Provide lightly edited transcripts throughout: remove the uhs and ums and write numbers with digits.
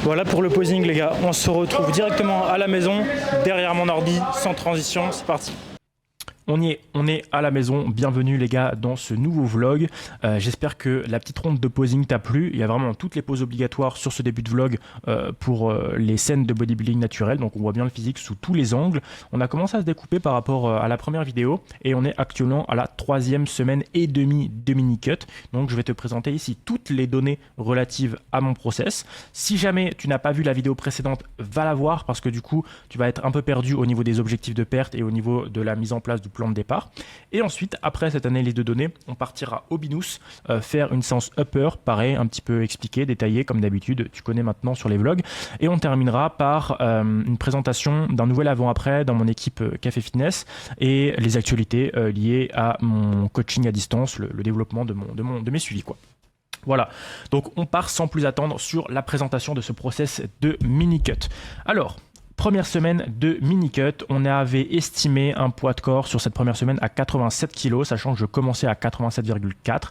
Voilà pour le posing les gars, on se retrouve directement à la maison, derrière mon ordi, sans transition, c'est parti. On est à la maison, bienvenue les gars dans ce nouveau vlog. J'espère que la petite ronde de posing t'a plu. Il y a vraiment toutes les poses obligatoires sur ce début de vlog pour les scènes de bodybuilding naturel. Donc on voit bien le physique sous tous les angles. On a commencé à se découper par rapport à la première vidéo et on est actuellement à la 3e semaine et demie de mini-cut. Donc je vais te présenter ici toutes les données relatives à mon process. Si jamais tu n'as pas vu la vidéo précédente, va la voir parce que du coup tu vas être un peu perdu au niveau des objectifs de perte et au niveau de la mise en place du plan de départ. Et ensuite, après cette analyse de données, on partira au Binous faire une séance upper, pareil, un petit peu expliqué, détaillé comme d'habitude, tu connais maintenant sur les vlogs. Et on terminera par une présentation d'un nouvel avant-après dans mon équipe Café Fitness et les actualités liées à mon coaching à distance, le développement de mes suivis, quoi. Voilà, donc on part sans plus attendre sur la présentation de ce process de mini-cut. Alors, première semaine de mini-cut, on avait estimé un poids de corps sur cette première semaine à 87 kg, sachant que je commençais à 87,4.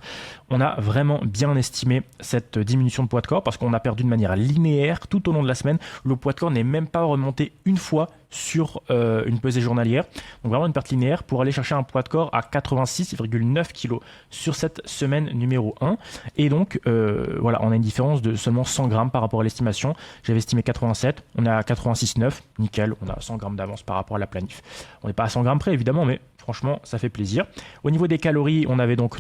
On a vraiment bien estimé cette diminution de poids de corps parce qu'on a perdu de manière linéaire tout au long de la semaine. Le poids de corps n'est même pas remonté une fois sur une pesée journalière. Donc vraiment une perte linéaire pour aller chercher un poids de corps à 86,9 kg sur cette semaine numéro 1. Et donc voilà, on a une différence de seulement 100 grammes par rapport à l'estimation. J'avais estimé 87, on est à 86,9, nickel, on a 100 grammes d'avance par rapport à la planif. On n'est pas à 100 grammes près évidemment, mais franchement, ça fait plaisir. Au niveau des calories, on avait donc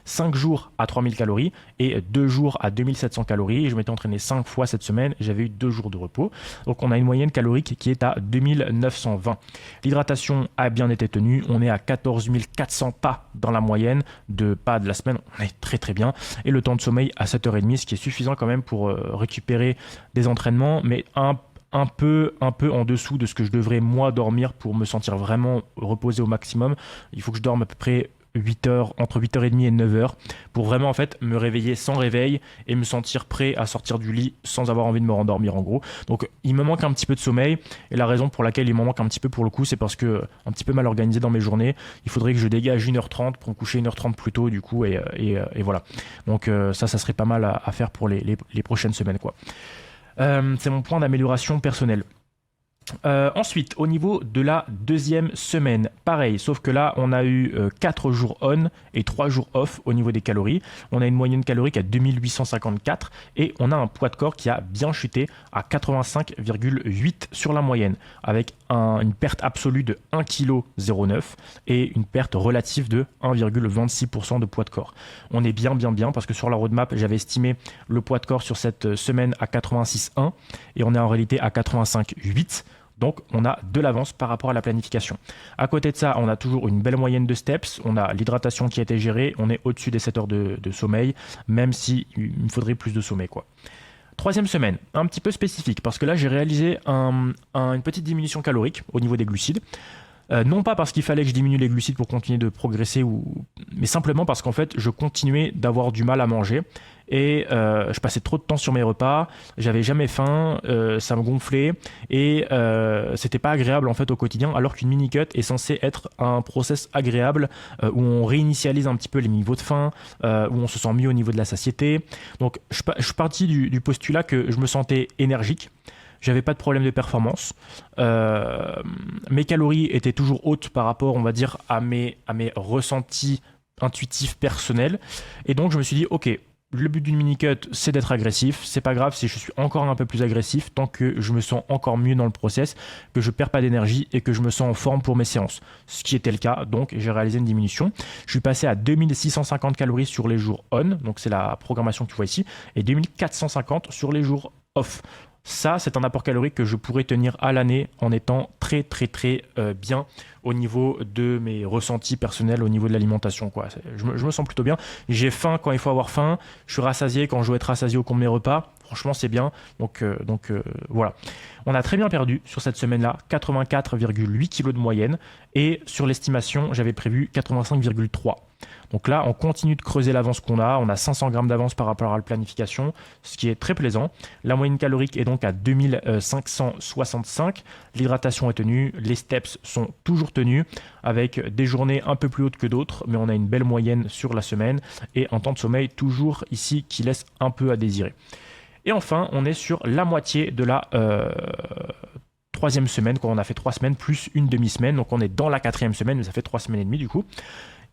5 jours à 3000 calories et 2 jours à 2700 calories. Je m'étais entraîné 5 fois cette semaine, j'avais eu 2 jours de repos. Donc on a une moyenne calorique qui est à 2920. L'hydratation a bien été tenue, on est à 14 400 pas dans la moyenne de pas de la semaine, on est très très bien. Et le temps de sommeil à 7h30, ce qui est suffisant quand même pour récupérer des entraînements, mais un peu en dessous de ce que je devrais moi dormir pour me sentir vraiment reposé au maximum. Il faut que je dorme à peu près 8 heures, entre 8h30 et 9h pour vraiment en fait me réveiller sans réveil et me sentir prêt à sortir du lit sans avoir envie de me rendormir en gros. Donc il me manque un petit peu de sommeil et la raison pour laquelle il me manque un petit peu pour le coup c'est parce que un petit peu mal organisé dans mes journées. Il faudrait que je dégage 1h30 pour me coucher 1h30 plus tôt du coup et voilà. Donc ça serait pas mal à faire pour les prochaines semaines quoi. C'est mon point d'amélioration personnelle. Ensuite, au niveau de la deuxième semaine, pareil, sauf que là, on a eu 4 jours on et 3 jours off au niveau des calories. On a une moyenne calorique à 2854 et on a un poids de corps qui a bien chuté à 85,8 sur la moyenne, avec une perte absolue de 1,09 kg et une perte relative de 1,26% de poids de corps. On est bien parce que sur la roadmap, j'avais estimé le poids de corps sur cette semaine à 86,1 et on est en réalité à 85,8. Donc, on a de l'avance par rapport à la planification. À côté de ça, on a toujours une belle moyenne de steps. On a l'hydratation qui a été gérée. On est au-dessus des 7 heures de sommeil, même s'il me faudrait plus de sommeil, quoi. Troisième semaine, un petit peu spécifique, parce que là, j'ai réalisé une petite diminution calorique au niveau des glucides. Non pas parce qu'il fallait que je diminue les glucides pour continuer de progresser, mais simplement parce qu'en fait, je continuais d'avoir du mal à manger et je passais trop de temps sur mes repas, j'avais jamais faim, ça me gonflait et c'était pas agréable en fait au quotidien, alors qu'une mini-cut est censée être un process agréable où on réinitialise un petit peu les niveaux de faim, où on se sent mieux au niveau de la satiété. Donc je suis parti du postulat que je me sentais énergique. J'avais pas de problème de performance. Mes calories étaient toujours hautes par rapport, on va dire, à mes ressentis intuitifs personnels. Et donc, je me suis dit, ok, le but d'une mini-cut, c'est d'être agressif. C'est pas grave si je suis encore un peu plus agressif tant que je me sens encore mieux dans le process, que je perds pas d'énergie et que je me sens en forme pour mes séances. Ce qui était le cas, donc j'ai réalisé une diminution. Je suis passé à 2650 calories sur les jours on, donc c'est la programmation que tu vois ici, et 2450 sur les jours off. Ça, c'est un apport calorique que je pourrais tenir à l'année en étant très bien au niveau de mes ressentis personnels, au niveau de l'alimentation, quoi. Je me sens plutôt bien. J'ai faim quand il faut avoir faim. Je suis rassasié quand je dois être rassasié au cours de mes repas. Franchement, c'est bien. Donc voilà. On a très bien perdu sur cette semaine-là, 84,8 kg de moyenne. Et sur l'estimation, j'avais prévu 85,3. Donc là, on continue de creuser l'avance qu'on a. On a 500 grammes d'avance par rapport à la planification, ce qui est très plaisant. La moyenne calorique est donc à 2565. L'hydratation est tenue. Les steps sont toujours tenus avec des journées un peu plus hautes que d'autres, mais on a une belle moyenne sur la semaine et un temps de sommeil toujours ici qui laisse un peu à désirer. Et enfin, on est sur la moitié de la troisième semaine, quand on a fait 3 semaines plus une demi-semaine. Donc on est dans la 4e semaine, mais ça fait 3 semaines et demie du coup.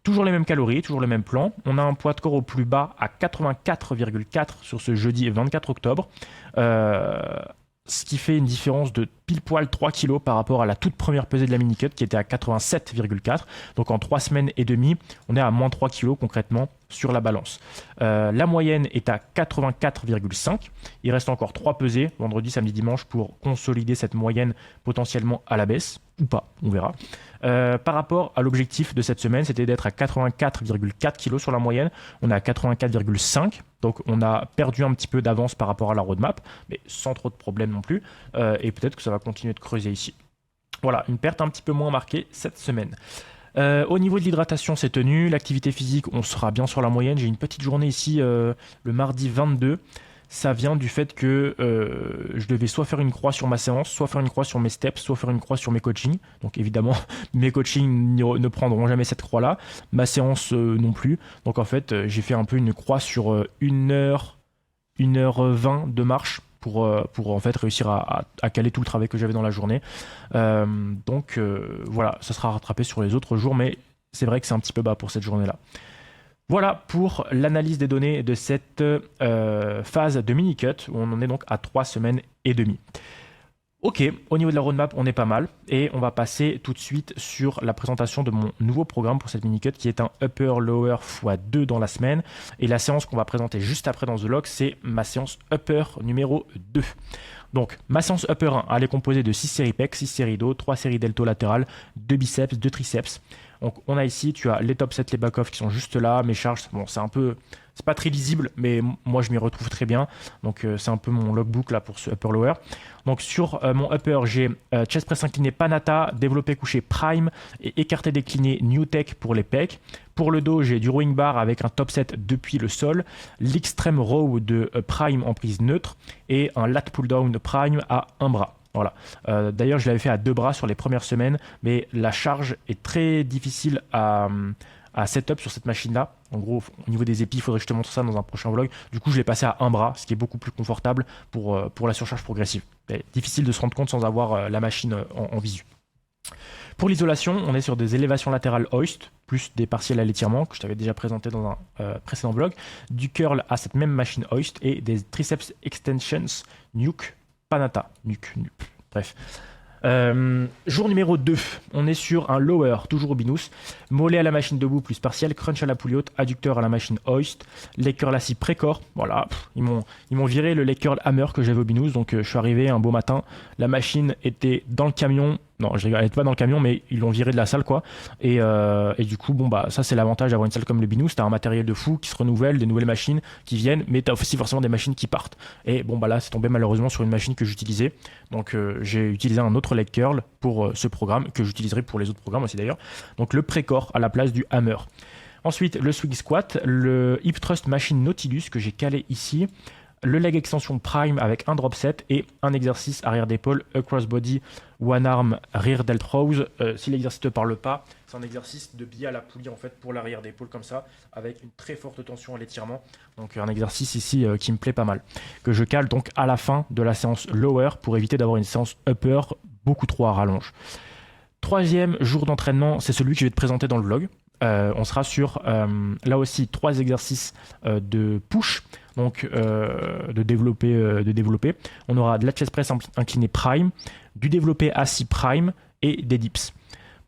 Toujours les mêmes calories, toujours le même plan. On a un poids de corps au plus bas à 84,4 sur ce jeudi 24 octobre. Ce qui fait une différence de pile poil 3 kg par rapport à la toute première pesée de la mini-cut qui était à 87,4. Donc en 3 semaines et demie, on est à moins 3 kg concrètement sur la balance. La moyenne est à 84,5. Il reste encore 3 pesées, vendredi, samedi, dimanche, pour consolider cette moyenne potentiellement à la baisse, ou pas, on verra. Par rapport à l'objectif de cette semaine, c'était d'être à 84,4 kg sur la moyenne. On est à 84,5. Donc on a perdu un petit peu d'avance par rapport à la roadmap, mais sans trop de problèmes non plus. Et peut-être que ça va continuer de creuser ici. Voilà, une perte un petit peu moins marquée cette semaine. Au niveau de l'hydratation, c'est tenu. L'activité physique, on sera bien sur la moyenne. J'ai une petite journée ici le mardi 22. Ça vient du fait que je devais soit faire une croix sur ma séance, soit faire une croix sur mes steps, soit faire une croix sur mes coachings. Donc évidemment, mes coachings ne prendront jamais cette croix-là. Ma séance non plus. Donc en fait, j'ai fait un peu une croix sur 1h20 de marche pour en fait réussir à caler tout le travail que j'avais dans la journée. Donc voilà, ça sera rattrapé sur les autres jours, mais c'est vrai que c'est un petit peu bas pour cette journée-là. Voilà pour l'analyse des données de cette phase de mini-cut où on en est donc à 3 semaines et demie. Ok, au niveau de la roadmap, on est pas mal et on va passer tout de suite sur la présentation de mon nouveau programme pour cette mini-cut qui est un upper-lower x2 dans la semaine. Et la séance qu'on va présenter juste après dans The Log, c'est ma séance upper numéro 2. Donc, ma séance upper 1, elle est composée de 6 séries pecs, 6 séries dos, 3 séries delto latérales, 2 biceps, 2 triceps. Donc, on a ici, tu as les top sets, les back-off qui sont juste là, mes charges, bon, c'est pas très lisible, mais moi je m'y retrouve très bien. Donc, c'est un peu mon logbook là pour ce upper-lower. Donc, sur mon upper, j'ai chest press incliné Panata, développé couché Prime et écarté décliné New Tech pour les pecs. Pour le dos, j'ai du rowing bar avec un top set depuis le sol, l'extreme row de Prime en prise neutre et un lat pull down de Prime à un bras. Voilà. D'ailleurs, je l'avais fait à 2 bras sur les premières semaines, mais la charge est très difficile à setup sur cette machine-là. En gros, au niveau des épis, il faudrait que je te montre ça dans un prochain vlog. Du coup, je l'ai passé à 1 bras, ce qui est beaucoup plus confortable pour la surcharge progressive. Mais difficile de se rendre compte sans avoir la machine en visu. Pour l'isolation, on est sur des élévations latérales hoist, plus des partiels à l'étirement, que je t'avais déjà présenté dans un précédent vlog, du curl à cette même machine hoist et des triceps extensions nuke Panata, bref. Jour numéro 2, on est sur un lower, toujours au binous, mollet à la machine debout plus partiel, crunch à la poulie haute, adducteur à la machine hoist, leg curl assis pré-corps, voilà, ils m'ont viré le leg curl hammer que j'avais au binous, donc je suis arrivé un beau matin, la machine était dans le camion, non, elle n'était pas dans le camion, mais ils l'ont viré de la salle, quoi. Et du coup, bon, bah, ça, c'est l'avantage d'avoir une salle comme le Binous. T'as un matériel de fou qui se renouvelle, des nouvelles machines qui viennent, mais t'as aussi forcément des machines qui partent. Et bon, bah là, c'est tombé malheureusement sur une machine que j'utilisais. Donc, j'ai utilisé un autre leg curl pour ce programme, que j'utiliserai pour les autres programmes aussi d'ailleurs. Donc, le pré-corps à la place du hammer. Ensuite, le swing squat, le hip thrust machine Nautilus que j'ai calé ici. Le leg extension prime avec un drop set et un exercice arrière d'épaule, across body, one arm, rear delt rows. Si l'exercice ne te parle pas, c'est un exercice de biais à la poulie en fait pour l'arrière d'épaule comme ça, avec une très forte tension à l'étirement. Donc un exercice ici qui me plaît pas mal, que je cale donc à la fin de la séance lower pour éviter d'avoir une séance upper beaucoup trop à rallonge. Troisième jour d'entraînement, c'est celui que je vais te présenter dans le vlog. On sera sur là aussi 3 exercices de push, donc de développer. On aura de la chest press incliné prime, du développé assis prime et des dips.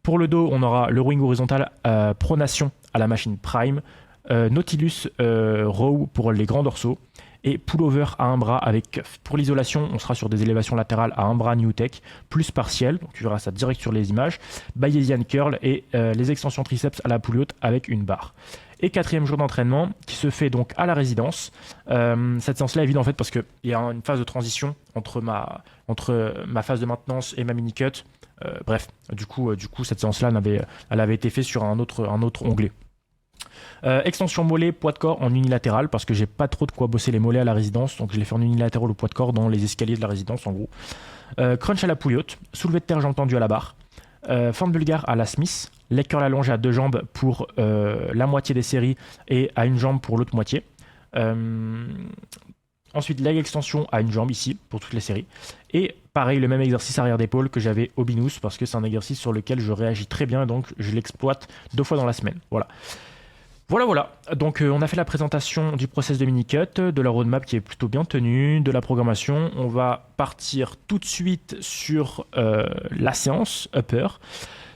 Pour le dos, on aura le rowing horizontal pronation à la machine prime, Nautilus row pour les grands dorsaux et pullover à un bras avec cuff. Pour l'isolation, on sera sur des élévations latérales à un bras New Tech, plus partiel, donc tu verras ça direct sur les images, Bayesian curl et les extensions triceps à la poulie haute avec une barre. Et 4e jour d'entraînement qui se fait donc à la résidence. Cette séance-là est vide en fait parce qu'il y a une phase de transition entre ma phase de maintenance et ma mini-cut. Bref, du coup cette séance-là elle avait été faite sur un autre onglet. Extension mollet, poids de corps en unilatéral parce que j'ai pas trop de quoi bosser les mollets à la résidence, donc je les fais en unilatéral au poids de corps dans les escaliers de la résidence en gros. Crunch à la poulie haute, soulevé de terre jambes tendues à la barre, fente bulgare à la Smith, leg curl allongé à 2 jambes pour la moitié des séries et à une jambe pour l'autre moitié. Ensuite, leg extension à une jambe ici, pour toutes les séries. Et pareil, le même exercice arrière d'épaule que j'avais au binous, parce que c'est un exercice sur lequel je réagis très bien, et donc je l'exploite 2 fois dans la semaine. Voilà. Voilà. Donc on a fait la présentation du process de mini-cut, de la roadmap qui est plutôt bien tenue, de la programmation. On va partir tout de suite sur la séance upper.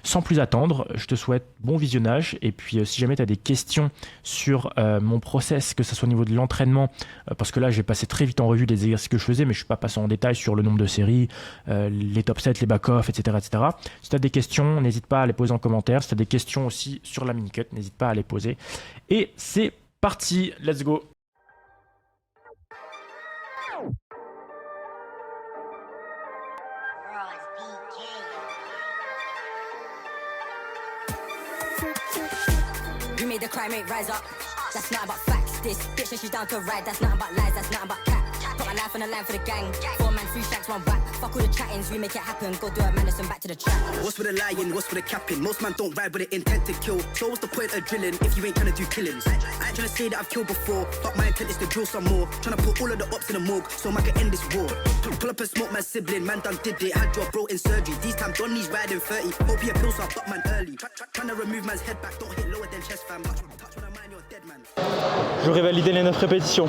Sans plus attendre, je te souhaite bon visionnage. Et puis si jamais tu as des questions sur mon process, que ce soit au niveau de l'entraînement, parce que là j'ai passé très vite en revue les exercices que je faisais, mais je ne suis pas passé en détail sur le nombre de séries, les top sets, les back-off, etc. Si tu as des questions, n'hésite pas à les poser en commentaire. Si tu as des questions aussi sur la mini-cut, n'hésite pas à les poser. Et c'est parti, let's go. You made the crime rate rise up. That's not about facts. This bitch and she's down to ride. That's not about lies. That's not about cap. Put my life on the line for the gang. 4 man, 3 shanks, 1 back. Fuck all the chattings, we make it happen. Go do it, Madison, back to the track. What's with the lying? What's with the capping? Most man don't ride with the intent to kill. So what's the point of drilling if you ain't trying to do killings? I ain't trying to say that I've killed before, but my intent is to drill some more. Trying to put all of the ops in the morgue so man can end this war. Pull up and smoke my sibling, man done did it. Had your bro in surgery. These time Donnie's riding 30. Hope he appeals, so I fuck man early. Trying to remove man's head back, don't hit lower than chest fam. Touch when I mind you're dead man. J'aurais validé les 9 répétitions.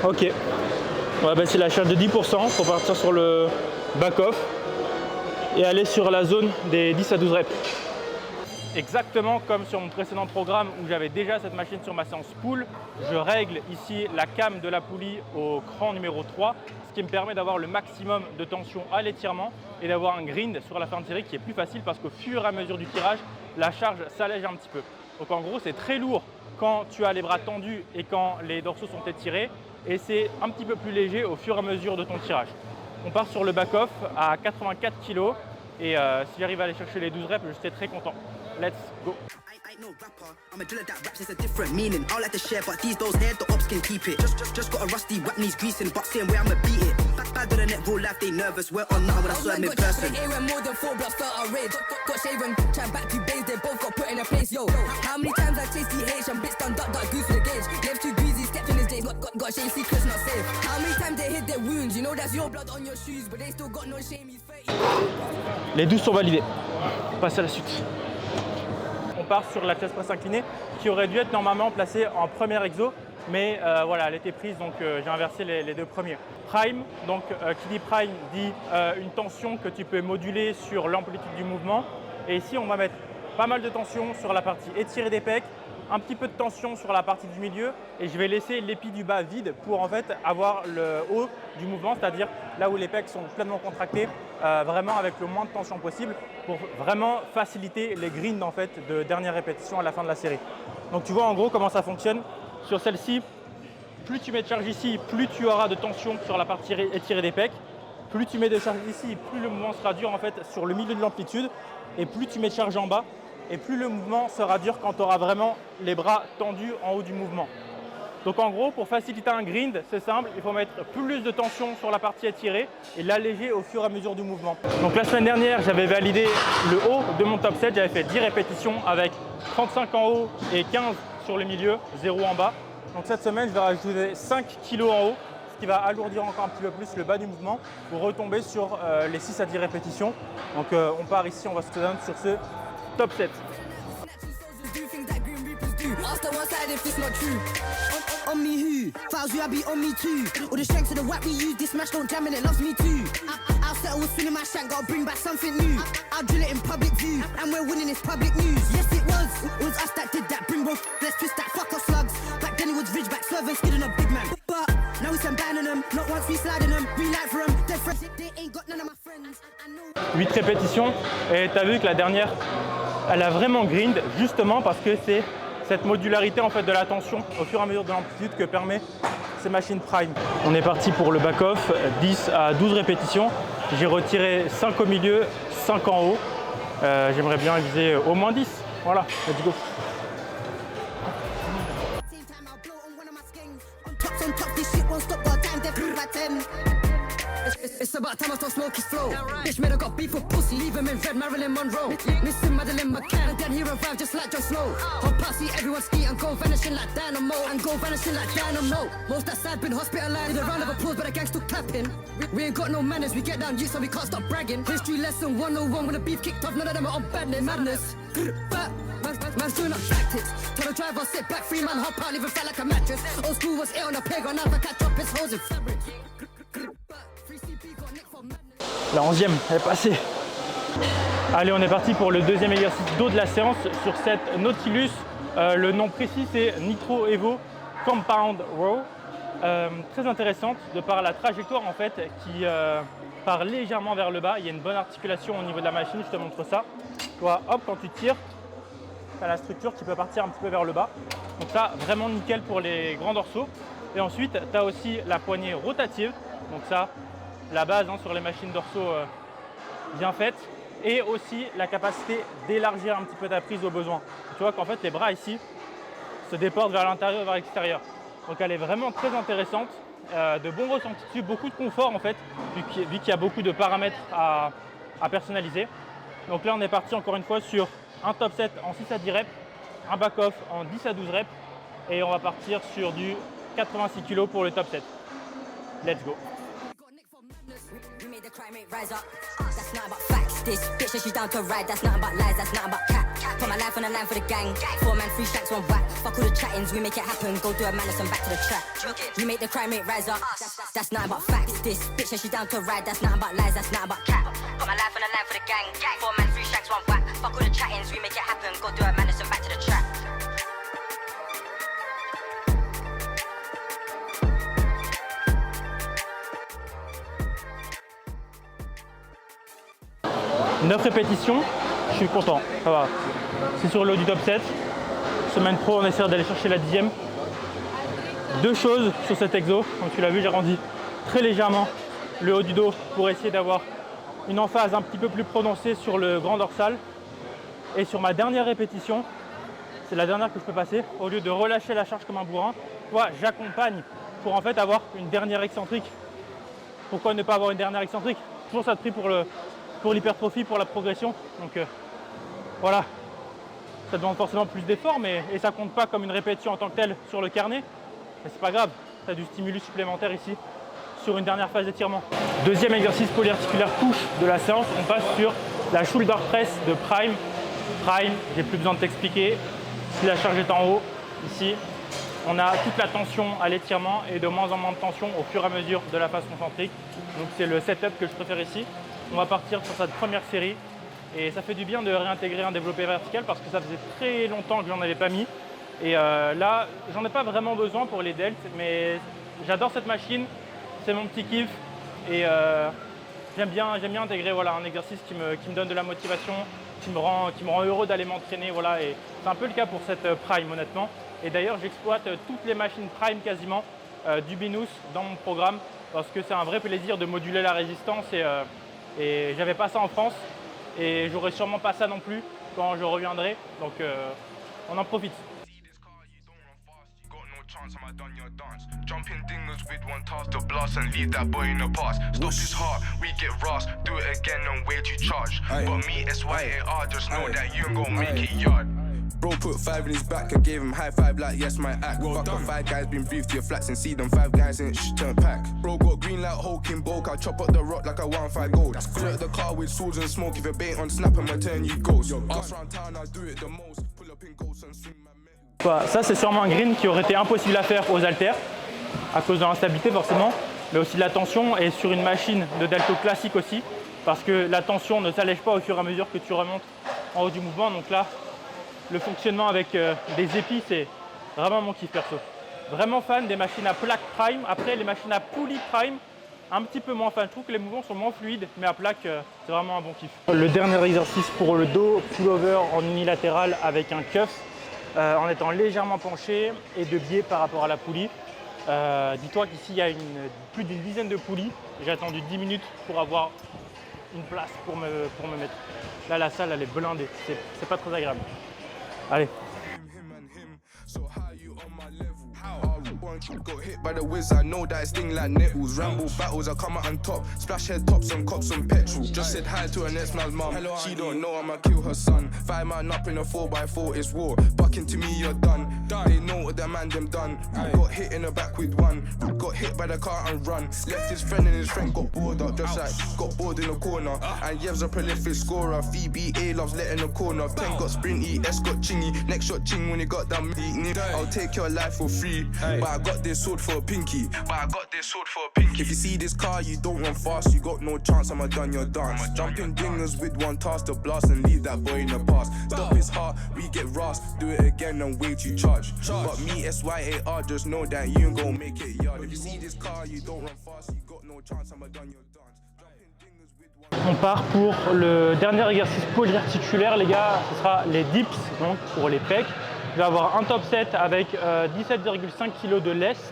Ok. On va baisser la charge de 10% pour partir sur le back-off et aller sur la zone des 10 à 12 reps. Exactement comme sur mon précédent programme où j'avais déjà cette machine sur ma séance pull, je règle ici la cam de la poulie au cran numéro 3, ce qui me permet d'avoir le maximum de tension à l'étirement et d'avoir un grind sur la fin de série qui est plus facile parce qu'au fur et à mesure du tirage, la charge s'allège un petit peu. Donc en gros, c'est très lourd quand tu as les bras tendus et quand les dorsaux sont étirés et c'est un petit peu plus léger au fur et à mesure de ton tirage. On part sur le back-off à 84 kg et si j'arrive à aller chercher les 12 reps, je serai très content. Let's go. I ain't no rapper, I'm a driller that raps is a different meaning. I like to share, but these those here, the ops can keep it. Just got a rusty whack knees greasing, but saying where I'ma beat it. Bad to the net, real life, they nervous. We're on now when I saw them in person. More than 4 blocks start a raid. Got shaven, try back to base, they both got put in a place. Yo, how many times I chased DH and bits done duck goose for the gauge. Left too greasy, stepped in his days, got shame secrets not safe. How many times they hid their wounds? You know that's your blood on your shoes, but they still got no shame. He's 30. Les 12 sont validés. On passe à la suite. On part sur la chest press inclinée qui aurait dû être normalement placée en premier exo, mais voilà, elle était prise, donc j'ai inversé les 2 premiers. Prime, donc qui dit prime dit une tension que tu peux moduler sur l'amplitude du mouvement. Et ici, on va mettre pas mal de tension sur la partie étirée des pecs, un petit peu de tension sur la partie du milieu et je vais laisser l'épi du bas vide pour en fait avoir le haut du mouvement, c'est-à-dire là où les pecs sont pleinement contractés, vraiment avec le moins de tension possible pour vraiment faciliter les grinds en fait de dernière répétition à la fin de la série. Donc tu vois en gros comment ça fonctionne. Sur celle-ci, plus tu mets de charge ici, plus tu auras de tension sur la partie étirée des pecs. Plus tu mets de charge ici, plus le mouvement sera dur en fait sur le milieu de l'amplitude et plus tu mets de charge en bas. Et plus le mouvement sera dur quand tu auras vraiment les bras tendus en haut du mouvement. Donc en gros, pour faciliter un grind, c'est simple, il faut mettre plus de tension sur la partie étirée et l'alléger au fur et à mesure du mouvement. Donc la semaine dernière, j'avais validé le haut de mon top 7, j'avais fait 10 répétitions avec 35 en haut et 15 sur le milieu, 0 en bas. Donc cette semaine, je vais rajouter 5 kg en haut, ce qui va alourdir encore un petit peu plus le bas du mouvement pour retomber sur les 6 à 10 répétitions. Donc on part ici, on va se donner sur ce top 7. After one side if it's not true. On me who? Files you, I be on me too. All the strengths of the whack we use, this match don't jam and it loves me too. I'll settle with swinging my shank, gotta bring back something new. I'll drill it in public view, and we're winning this public news. Yes, it was us that did that. Bring both, let's twist that, fuck off slugs. Back then it was Ridgeback, Servant, skidding a big man. But now it's banning them, not once we sliding them. We like for them, dead friends, they ain't got none of my friends. 8 répétitions, et tu as vu que la dernière, elle a vraiment grind, justement parce que c'est cette modularité en fait de la tension au fur et à mesure de l'amplitude que permet ces machines prime. On est parti pour le back-off, 10 à 12 répétitions. J'ai retiré 5 au milieu, 5 en haut. J'aimerais bien viser au moins 10. Voilà, let's go. It's about time I start smoke his flow. Bitch made I got beef with pussy, leave him in red, Marilyn Monroe. Missing Madeline McCann, and then he revived just like Jon Snow. Hot posse, everyone ski and go vanishing like dynamo, and go vanishing like dynamo. Most that side been hospitalized. Need a round of applause, but the gang still clapping. We ain't got no manners, we get down youth, so we can't stop bragging. History lesson 101, when the beef kicked off, none of them are on madness. Man's doing up tactics. Tell the driver sit back, free man hop out, even felt like a mattress. Old school was ill on the playground, now I catch up his hoes in fabric. La 11e, elle est passée. Allez, on est parti pour le deuxième exercice d'eau de la séance sur cette Nautilus. Le nom précis, c'est Nitro Evo Compound Row. Très intéressante de par la trajectoire en fait qui part légèrement vers le bas. Il y a une bonne articulation au niveau de la machine, je te montre ça. Tu vois, hop, quand tu tires, tu as la structure qui peut partir un petit peu vers le bas. Donc ça, vraiment nickel pour les grands dorsaux. Et ensuite, tu as aussi la poignée rotative. Donc ça, la base hein, sur les machines dorsaux bien faites. Et aussi la capacité d'élargir un petit peu ta prise au besoin. Tu vois qu'en fait, les bras ici se déportent vers l'intérieur et vers l'extérieur. Donc elle est vraiment très intéressante. De bons ressentis dessus, beaucoup de confort en fait, vu qu'il y a beaucoup de paramètres à personnaliser. Donc là, on est parti encore une fois sur un top set en 6 à 10 reps, un back-off en 10 à 12 reps. Et on va partir sur du 86 kg pour le top set. Let's go. We made the crime rate rise up. That's not about facts. This bitch says she's down to ride. That's not about lies. That's not about cap. Put my life on the line for the gang. 4 man, 3 shanks, 1 whack. Fuck all the chattings. We make it happen. Go do a madness and back to the track. We make the crime rate rise up. That's not about facts. This bitch says she's down to ride. That's not about lies. That's not about cap. Put my life on the line for the gang. 4 man, 3 shanks, 1 whack. Fuck all the chattings. We make it happen. Go do a madness and back to the track. 9 répétitions, je suis content, ça va. C'est sur le haut du top 7. Semaine pro, on essaie d'aller chercher la 10e. 2 choses sur cet exo, comme tu l'as vu, j'ai rendu très légèrement le haut du dos pour essayer d'avoir une emphase un petit peu plus prononcée sur le grand dorsal. Et sur ma dernière répétition, c'est la dernière que je peux passer, au lieu de relâcher la charge comme un bourrin, j'accompagne pour en fait avoir une dernière excentrique. Pourquoi ne pas avoir une dernière excentrique? Toujours ça de prix pour l'hypertrophie, pour la progression. Donc voilà, ça demande forcément plus d'efforts, et ça compte pas comme une répétition en tant que telle sur le carnet. Mais c'est pas grave, tu as du stimulus supplémentaire ici sur une dernière phase d'étirement. Deuxième exercice polyarticulaire push de la séance, on passe sur la shoulder press de Prime. Prime, j'ai plus besoin de t'expliquer. Si la charge est en haut, ici, on a toute la tension à l'étirement et de moins en moins de tension au fur et à mesure de la phase concentrique. Donc c'est le setup que je préfère ici. On va partir sur cette première série et ça fait du bien de réintégrer un développé vertical parce que ça faisait très longtemps que j'en avais pas mis. Et là, j'en ai pas vraiment besoin pour les delts, mais j'adore cette machine, c'est mon petit kiff et j'aime bien intégrer voilà, un exercice qui me donne de la motivation, qui me rend heureux d'aller m'entraîner. Voilà, et c'est un peu le cas pour cette Prime honnêtement. Et d'ailleurs, j'exploite toutes les machines Prime quasiment du Binous dans mon programme parce que c'est un vrai plaisir de moduler la résistance et j'avais pas ça en France et j'aurais sûrement pas ça non plus quand je reviendrai. Donc on en profite. Chance am I done your dance? Jumping dingers with one task to blast and leave that boy in the past. Stop his heart, we get rust, do it again and wait to charge. But me, SYAR, just know that you ain't gon' make it yard. Bro put 5 in his back and gave him high 5 like yes my act. Fuck up 5 guys been briefed to your flats and see them 5 guys in turn pack. Bro got green like Hulk in bulk, I chop up the rock like I want 5 gold. Clear the car with swords and smoke, if a bait on snap I'ma turn you ghost. Ask round town I do it the most, pull up in ghosts and swing my men. Ça c'est sûrement un green qui aurait été impossible à faire aux haltères à cause de l'instabilité forcément, mais aussi de la tension et sur une machine de delto classique aussi parce que la tension ne s'allège pas au fur et à mesure que tu remontes en haut du mouvement. Donc là, le fonctionnement avec des épis, c'est vraiment mon kiff perso. Vraiment fan des machines à plaque Prime. Après, les machines à poulie Prime, un petit peu moins fan. Je trouve que les mouvements sont moins fluides, mais à plaque, c'est vraiment un bon kiff. Le dernier exercice pour le dos, pullover en unilatéral avec un cuff, en étant légèrement penché et de biais par rapport à la poulie. Dis-toi qu'ici, il y a plus d'une dizaine de poulies. J'ai attendu 10 minutes pour avoir une place pour me mettre. Là, la salle, elle est blindée. C'est pas très agréable. Allez. Got hit by the whiz, I know that it sting like nettles. Ramble battles, I come out on top. Splash head tops and cop some petrol. Just said hi to her next man's mum. She don't know I'ma kill her son. 5 man up in a 4x4, it's war. Bucking to me, you're done. They know what that man them done. Got hit in the back with one. Got hit by the car and run. Left his friend and his friend got bored up. Just like got bored in the corner. And Yev's a prolific scorer. Phoebe A loves letting the corner. 10 got sprinty, S got chingy. Next shot ching when he got that meat. I'll take your life for free. But I got this sword for a pinky. If you see this car, you don't run fast. You got no chance, I'ma done your dance. Jumping dingers with one task to blast and leave that boy in the past. Stop his heart, we get rust. Do it again and wait you charge. But me, SYAR, just know that you ain't gon' make it yard. If you see this car, you don't run fast. You got no chance, I'ma done your dance. Jumping dingers with one. On part pour le dernier exercice polyarticulaire, les gars. Ce sera les dips, donc pour les pecs. Je vais avoir un top set avec 17,5 kg de lest,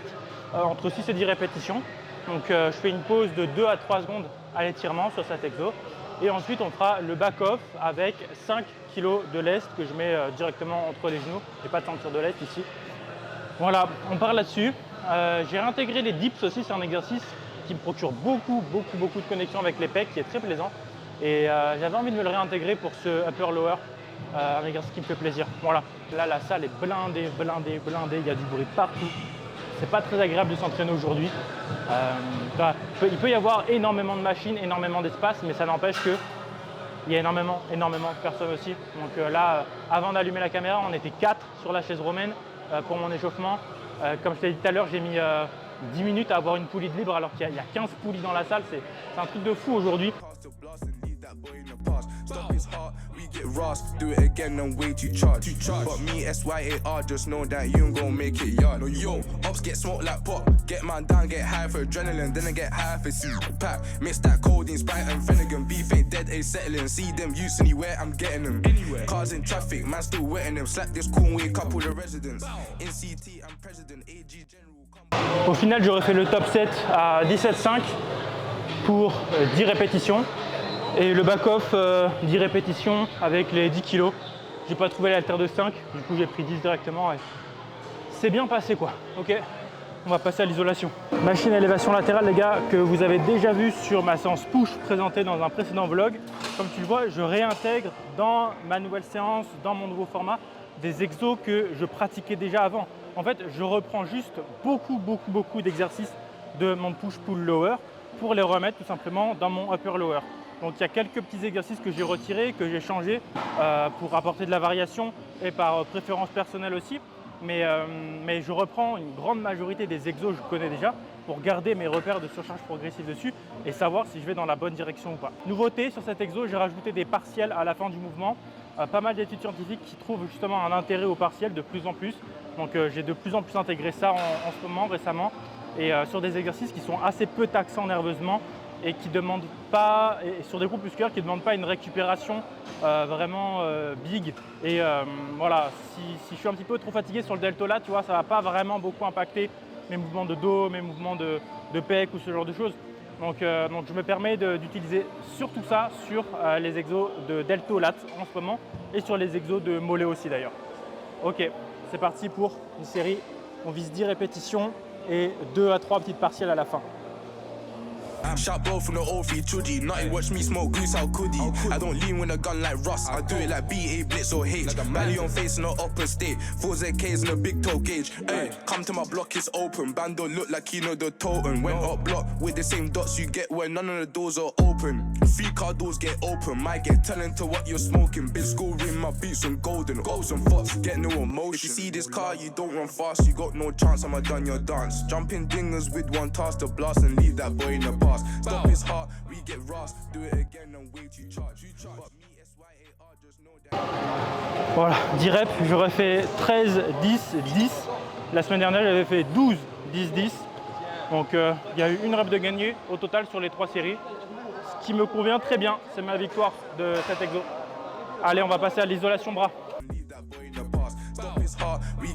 entre 6 et 10 répétitions. Donc je fais une pause de 2 à 3 secondes à l'étirement sur cet exo. Et ensuite on fera le back-off avec 5 kg de lest que je mets directement entre les genoux. J'ai pas de ceinture de lest ici. Voilà, on part là-dessus. J'ai réintégré les dips aussi, c'est un exercice qui me procure beaucoup de connexion avec les pecs, qui est très plaisant. Et j'avais envie de me le réintégrer pour ce upper-lower, un exercice qui me fait plaisir. Voilà, là la salle est blindée, il y a du bruit partout. C'est pas très agréable de s'entraîner aujourd'hui. Il peut y avoir énormément de machines, énormément d'espace, mais ça n'empêche qu'il y a énormément de personnes aussi. Donc là, avant d'allumer la caméra, on était 4 sur la chaise romaine pour mon échauffement. Comme je t'ai dit tout à l'heure, j'ai mis 10 minutes à avoir une poulie de libre alors qu'il y a 15 poulies dans la salle. C'est un truc de fou aujourd'hui. Stop his heart, we get rust. Do it again and wait you charge. But me, SYAR, just know that you ain't gon' make it yard. No, yo, ops get smoked like pop. Get man down, get high for adrenaline, then I get high for pack. Mix that codeine, Sprite and Finnegan. Beef ain't dead, ain't settling. See them use anywhere, I'm getting them. Cars in traffic, man still wetting them. Slap this Conway couple the residents. In CT, I'm president, AG General. Au final, j'aurais fait le top set à 17,5 pour 10 répétitions. Et le back-off, 10 répétitions avec les 10 kg. J'ai pas trouvé l'haltère de 5, du coup j'ai pris 10 directement et c'est bien passé quoi. Ok, on va passer à l'isolation. Machine à élévation latérale les gars, que vous avez déjà vu sur ma séance push présentée dans un précédent vlog. Comme tu le vois, je réintègre dans ma nouvelle séance, dans mon nouveau format, des exos que je pratiquais déjà avant. En fait, je reprends juste beaucoup d'exercices de mon push-pull-lower pour les remettre tout simplement dans mon upper-lower. Donc il y a quelques petits exercices que j'ai retirés, que j'ai changés pour apporter de la variation et par préférence personnelle aussi. Mais je reprends une grande majorité des exos que je connais déjà pour garder mes repères de surcharge progressive dessus et savoir si je vais dans la bonne direction ou pas. Nouveauté sur cet exo, j'ai rajouté des partiels à la fin du mouvement. Pas mal d'études scientifiques qui trouvent justement un intérêt aux partiels de plus en plus. Donc j'ai de plus en plus intégré ça en ce moment, récemment. Et sur des exercices qui sont assez peu taxants nerveusement et qui demandent pas, et sur des groupes musculaires qui ne demandent pas une récupération vraiment big. Et voilà, si je suis un petit peu trop fatigué sur le deltolat, tu vois, ça va pas vraiment beaucoup impacter mes mouvements de dos, mes mouvements de pec ou ce genre de choses. Donc je me permets d'utiliser surtout ça sur les exos de deltolat en ce moment et sur les exos de mollet aussi d'ailleurs. Ok, c'est parti pour une série, on vise 10 répétitions et 2 à 3 petites partielles à la fin. Shout bro from the old feed, Chudy. Nutty watch me smoke goose, how could he? I don't lean with a gun like Russ. I do it like BA, Blitz or H. Belly on face in the upper state. 4 ZKs in a big toe gauge. Ay, come to my block, it's open. Bando look like you know the totem. Went up block with the same dots you get when none of the doors are open. 3 car doors get open. Might get telling to what you're smoking. Big school ring, my boots and golden. Goals and fox, get no emotion. If you see this car, you don't run fast. You got no chance, I'ma done your dance. Jumping dingers with one task to blast and leave that boy in the past. Stop his heart, we get rust. Do it again and wait you charge. But me, SYAR, just know that. Voilà, 10 reps, j'aurais fait 13, 10, 10. La semaine dernière, j'avais fait 12, 10, 10. Donc il y a eu une rep de gagné au total sur les 3 séries. Ce qui me convient très bien, c'est ma victoire de cet exo. Allez, on va passer à l'isolation bras.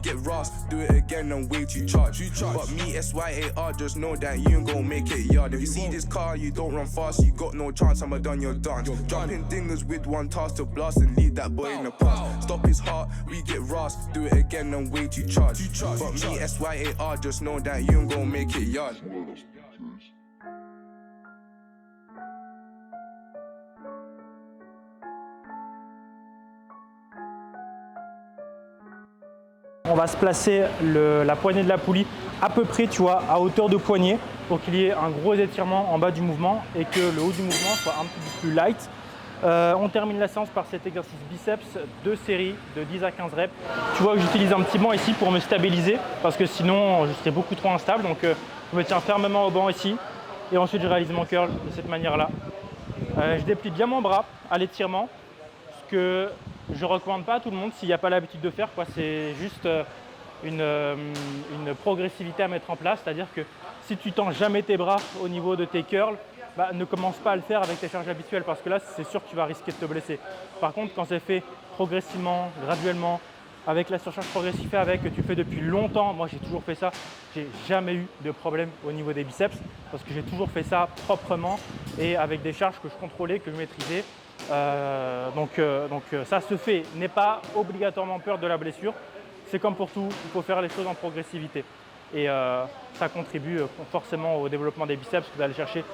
get Ross, do it again and wait to charge. But me, SYAR, just know that you ain't gon' make it yard. If you see this car, you don't run fast, you got no chance, I'ma done your dance. Jumping dingers with one task to blast and leave that boy in the past. Stop his heart, we get Ross, do it again and wait to charge. But me, SYAR, just know that you ain't gon' make it yard. On va se placer la poignée de la poulie à peu près, tu vois, à hauteur de poignet pour qu'il y ait un gros étirement en bas du mouvement et que le haut du mouvement soit un petit peu plus light. On termine la séance par cet exercice biceps, 2 séries de 10 à 15 reps. Tu vois que j'utilise un petit banc ici pour me stabiliser parce que sinon je serais beaucoup trop instable. Donc je me tiens fermement au banc ici et ensuite je réalise mon curl de cette manière-là. Je déplie bien mon bras à l'étirement, ce que je ne recommande pas à tout le monde s'il n'y a pas l'habitude de faire. C'est juste une progressivité à mettre en place, c'est-à-dire que si tu tends jamais tes bras au niveau de tes curls, ne commence pas à le faire avec tes charges habituelles parce que là c'est sûr que tu vas risquer de te blesser. Par contre, quand c'est fait progressivement, graduellement, avec la surcharge progressive avec, que tu fais depuis longtemps, moi j'ai toujours fait ça, j'ai jamais eu de problème au niveau des biceps parce que j'ai toujours fait ça proprement et avec des charges que je contrôlais, que je maîtrisais. Donc ça se fait, n'aie pas obligatoirement peur de la blessure, c'est comme pour tout, il faut faire les choses en progressivité et ça contribue forcément au développement des biceps que d'aller chercher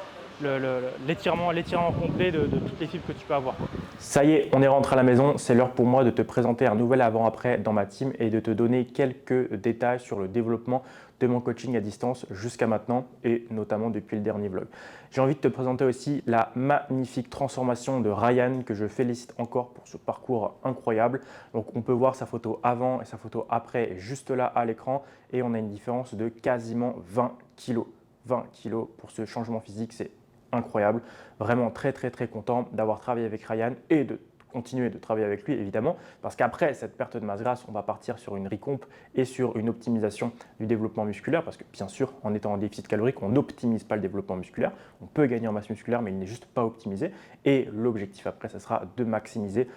l'étirement complet de toutes les fibres que tu peux avoir. Ça y est, on est rentré à la maison, c'est l'heure pour moi de te présenter un nouvel avant-après dans ma team et de te donner quelques détails sur le développement de mon coaching à distance jusqu'à maintenant et notamment depuis le dernier vlog. J'ai envie de te présenter aussi la magnifique transformation de Ryan que je félicite encore pour ce parcours incroyable. Donc on peut voir sa photo avant et sa photo après juste là à l'écran et on a une différence de quasiment 20 kg. 20 kg pour ce changement physique, c'est incroyable. Vraiment très content d'avoir travaillé avec Ryan et de continuer de travailler avec lui évidemment parce qu'après cette perte de masse grasse, on va partir sur une recomp et sur une optimisation du développement musculaire parce que bien sûr en étant en déficit calorique, on n'optimise pas le développement musculaire. On peut gagner en masse musculaire mais il n'est juste pas optimisé et l'objectif après, ça sera de maximiser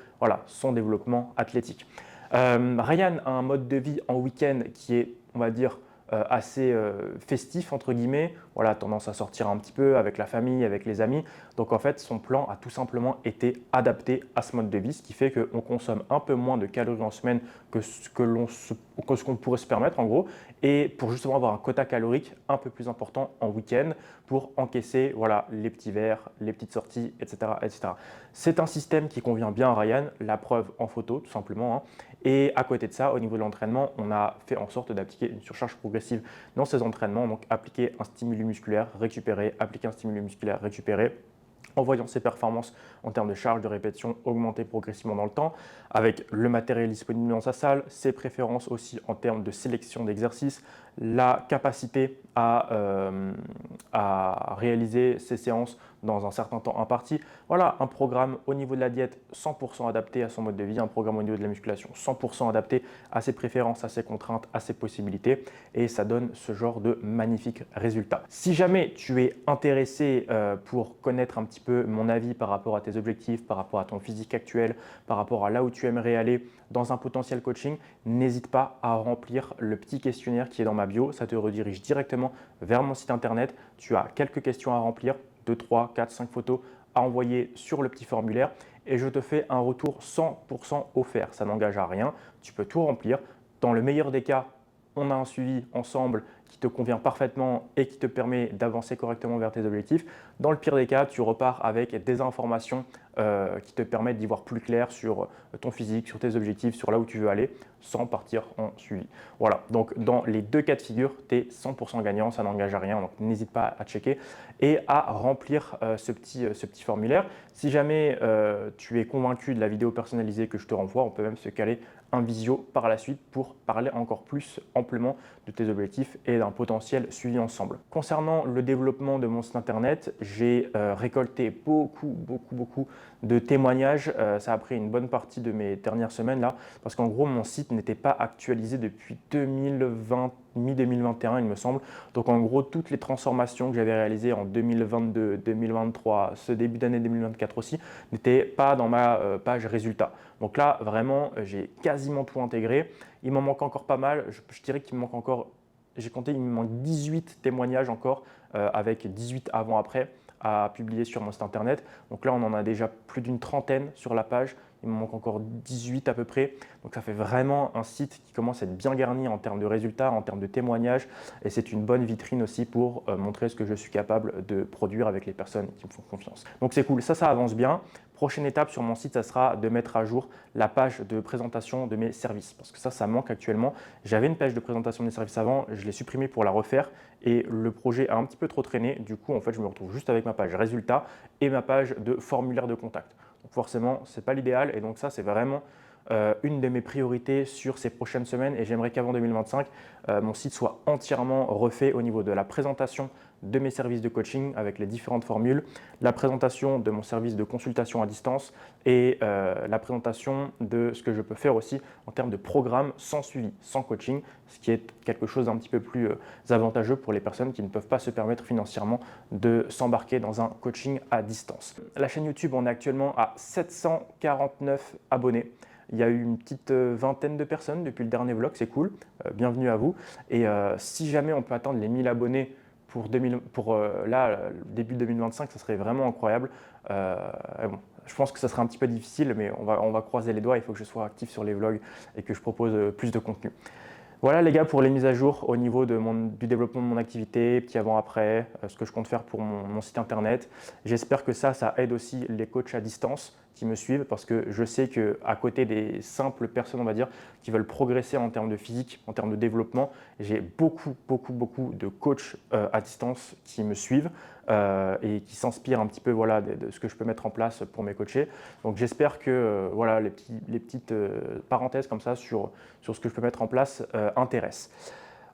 son développement athlétique. Ryan a un mode de vie en week-end qui est, on va dire, assez festif entre guillemets, tendance à sortir un petit peu avec la famille, avec les amis. Donc en fait son plan a tout simplement été adapté à ce mode de vie, ce qui fait qu'on consomme un peu moins de calories en semaine que ce qu'on pourrait se permettre en gros, et pour justement avoir un quota calorique un peu plus important en week-end pour encaisser les petits verres, les petites sorties, etc. C'est un système qui convient bien à Ryan, la preuve en photo tout simplement. Et à côté de ça, au niveau de l'entraînement, on a fait en sorte d'appliquer une surcharge progressive dans ces entraînements, donc appliquer un stimulus musculaire, récupérer, appliquer un stimulus musculaire, récupérer, en voyant ses performances en termes de charge de répétition augmenter progressivement dans le temps, avec le matériel disponible dans sa salle, ses préférences aussi en termes de sélection d'exercices, la capacité à réaliser ses séances dans un certain temps imparti. Voilà un programme au niveau de la diète 100% adapté à son mode de vie, un programme au niveau de la musculation 100% adapté à ses préférences, à ses contraintes, à ses possibilités et ça donne ce genre de magnifiques résultats. Si jamais tu es intéressé pour connaître un petit peu mon avis par rapport à tes objectifs, par rapport à ton physique actuel, par rapport à là où tu aimerais aller dans un potentiel coaching, n'hésite pas à remplir le petit questionnaire qui est dans ma bio. Ça te redirige directement vers mon site internet. Tu as quelques questions à remplir, 2, 3, 4, 5 photos à envoyer sur le petit formulaire et je te fais un retour 100% offert. Ça n'engage à rien, tu peux tout remplir. Dans le meilleur des cas, on a un suivi ensemble qui te convient parfaitement et qui te permet d'avancer correctement vers tes objectifs. Dans le pire des cas, tu repars avec des informations qui te permettent d'y voir plus clair sur ton physique, sur tes objectifs, sur là où tu veux aller, sans partir en suivi. Voilà, donc dans les deux cas de figure, tu es 100% gagnant, ça n'engage à rien, donc n'hésite pas à checker et à remplir ce petit formulaire. Si jamais tu es convaincu de la vidéo personnalisée que je te renvoie, on peut même se caler un visio par la suite pour parler encore plus amplement de tes objectifs et d'un potentiel suivi ensemble. Concernant le développement de mon site internet, j'ai récolté beaucoup de témoignages. Ça a pris une bonne partie de mes dernières semaines là, parce qu'en gros mon site n'était pas actualisé depuis 2021 mi-2021 il me semble. Donc en gros toutes les transformations que j'avais réalisées en 2022, 2023, ce début d'année 2024 aussi, n'étaient pas dans ma page résultats. Donc là vraiment j'ai quasiment tout intégré. Il m'en manque encore pas mal, je dirais qu'il me manque encore, j'ai compté, il me manque 18 témoignages encore avec 18 avant-après à publier sur mon site internet. Donc là, on en a déjà plus d'une trentaine sur la page. Il me manque encore 18 à peu près. Donc ça fait vraiment un site qui commence à être bien garni en termes de résultats, en termes de témoignages. Et c'est une bonne vitrine aussi pour montrer ce que je suis capable de produire avec les personnes qui me font confiance. Donc c'est cool, ça avance bien. Prochaine étape sur mon site, ça sera de mettre à jour la page de présentation de mes services. Parce que ça manque actuellement. J'avais une page de présentation des services avant, je l'ai supprimée pour la refaire. Et le projet a un petit peu trop traîné. Du coup, en fait, je me retrouve juste avec ma page résultats et ma page de formulaire de contact. Donc forcément, ce n'est pas l'idéal. Et donc ça, c'est vraiment une de mes priorités sur ces prochaines semaines. Et j'aimerais qu'avant 2025, mon site soit entièrement refait au niveau de la présentation de mes services de coaching avec les différentes formules, la présentation de mon service de consultation à distance et la présentation de ce que je peux faire aussi en termes de programme sans suivi, sans coaching, ce qui est quelque chose d'un petit peu plus avantageux pour les personnes qui ne peuvent pas se permettre financièrement de s'embarquer dans un coaching à distance. La chaîne YouTube, on est actuellement à 749 abonnés. Il y a eu une petite vingtaine de personnes depuis le dernier vlog, c'est cool, bienvenue à vous. Et si jamais on peut atteindre les 1000 abonnés pour début 2025, ça serait vraiment incroyable. Bon, je pense que ça sera un petit peu difficile, mais on va croiser les doigts. Il faut que je sois actif sur les vlogs et que je propose plus de contenu. Voilà les gars pour les mises à jour au niveau du développement de mon activité, petit avant-après, ce que je compte faire pour mon site internet. J'espère que ça aide aussi les coachs à distance qui me suivent parce que je sais qu'à côté des simples personnes, on va dire, qui veulent progresser en termes de physique, en termes de développement, j'ai beaucoup de coachs à distance qui me suivent et qui s'inspirent un petit peu voilà, de ce que je peux mettre en place pour mes coachés. Donc j'espère que voilà, les petites parenthèses comme ça sur ce que je peux mettre en place intéressent.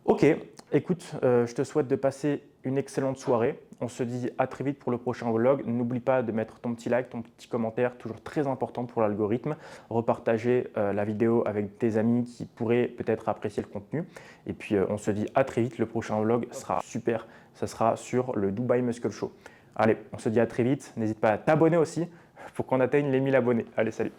Ok, écoute, je te souhaite de passer une excellente soirée. On se dit à très vite pour le prochain vlog. N'oublie pas de mettre ton petit like, ton petit commentaire, toujours très important pour l'algorithme. Repartager la vidéo avec tes amis qui pourraient peut-être apprécier le contenu. Et puis on se dit à très vite. Le prochain vlog sera super. Ça sera sur le Dubai Muscle Show. Allez, on se dit à très vite. N'hésite pas à t'abonner aussi pour qu'on atteigne les 1000 abonnés. Allez, salut!